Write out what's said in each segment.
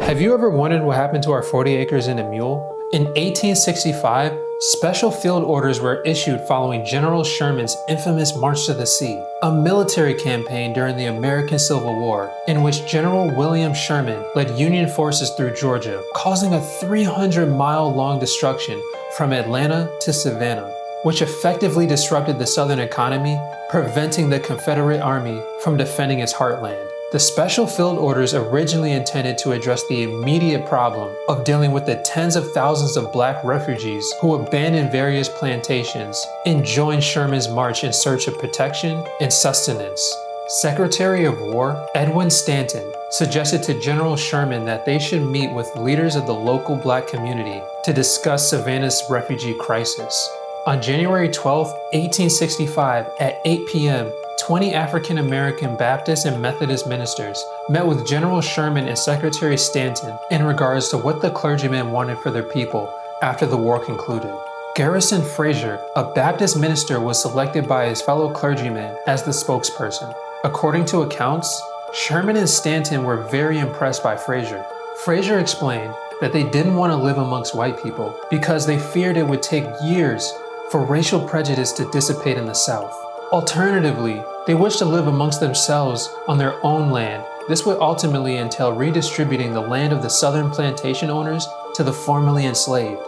Have you ever wondered what happened to our 40 acres and a mule? In 1865, special field orders were issued following General Sherman's infamous March to the Sea, a military campaign during the American Civil War, in which General William Sherman led Union forces through Georgia, causing a 300-mile-long destruction from Atlanta to Savannah, which effectively disrupted the Southern economy, preventing the Confederate Army from defending its heartland. The special field orders originally intended to address the immediate problem of dealing with the tens of thousands of black refugees who abandoned various plantations and joined Sherman's march in search of protection and sustenance. Secretary of War Edwin Stanton suggested to General Sherman that they should meet with leaders of the local black community to discuss Savannah's refugee crisis. On January 12, 1865, at 8 p.m., 20 African American Baptist and Methodist ministers met with General Sherman and Secretary Stanton in regards to what the clergymen wanted for their people after the war concluded. Garrison Frazier, a Baptist minister, was selected by his fellow clergymen as the spokesperson. According to accounts, Sherman and Stanton were very impressed by Frazier. Frazier explained that they didn't want to live amongst white people because they feared it would take years for racial prejudice to dissipate in the South. Alternatively, they wished to live amongst themselves on their own land. This would ultimately entail redistributing the land of the Southern plantation owners to the formerly enslaved.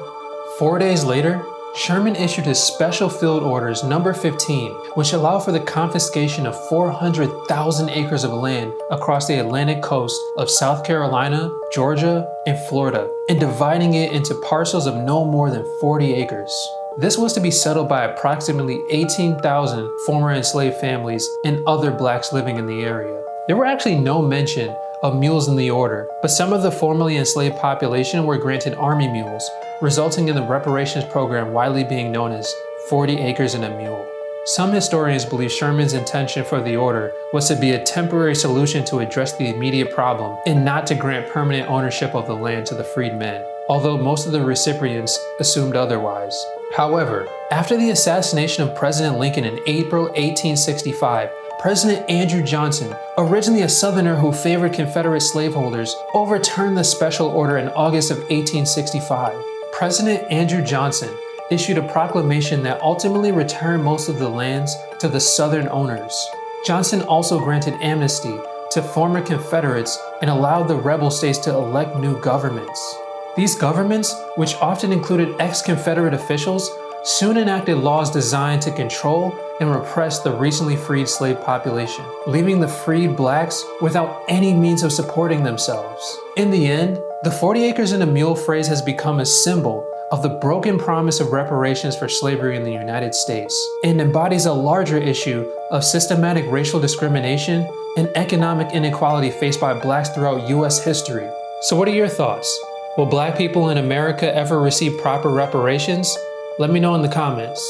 4 days later, Sherman issued his Special Field Orders Number 15, which allowed for the confiscation of 400,000 acres of land across the Atlantic coast of South Carolina, Georgia, and Florida, and dividing it into parcels of no more than 40 acres. This was to be settled by approximately 18,000 former enslaved families and other blacks living in the area. There were actually no mention of mules in the order, but some of the formerly enslaved population were granted army mules, resulting in the reparations program widely being known as 40 Acres and a Mule. Some historians believe Sherman's intention for the order was to be a temporary solution to address the immediate problem and not to grant permanent ownership of the land to the freedmen, although most of the recipients assumed otherwise. However, after the assassination of President Lincoln in April 1865, President Andrew Johnson, originally a Southerner who favored Confederate slaveholders, overturned the special order in August of 1865. President Andrew Johnson issued a proclamation that ultimately returned most of the lands to the Southern owners. Johnson also granted amnesty to former Confederates and allowed the rebel states to elect new governments. These governments, which often included ex-Confederate officials, soon enacted laws designed to control and repress the recently freed slave population, leaving the freed blacks without any means of supporting themselves. In the end, the 40 acres and a mule phrase has become a symbol of the broken promise of reparations for slavery in the United States and embodies a larger issue of systematic racial discrimination and economic inequality faced by blacks throughout U.S. history. So what are your thoughts? Will black people in America ever receive proper reparations? Let me know in the comments.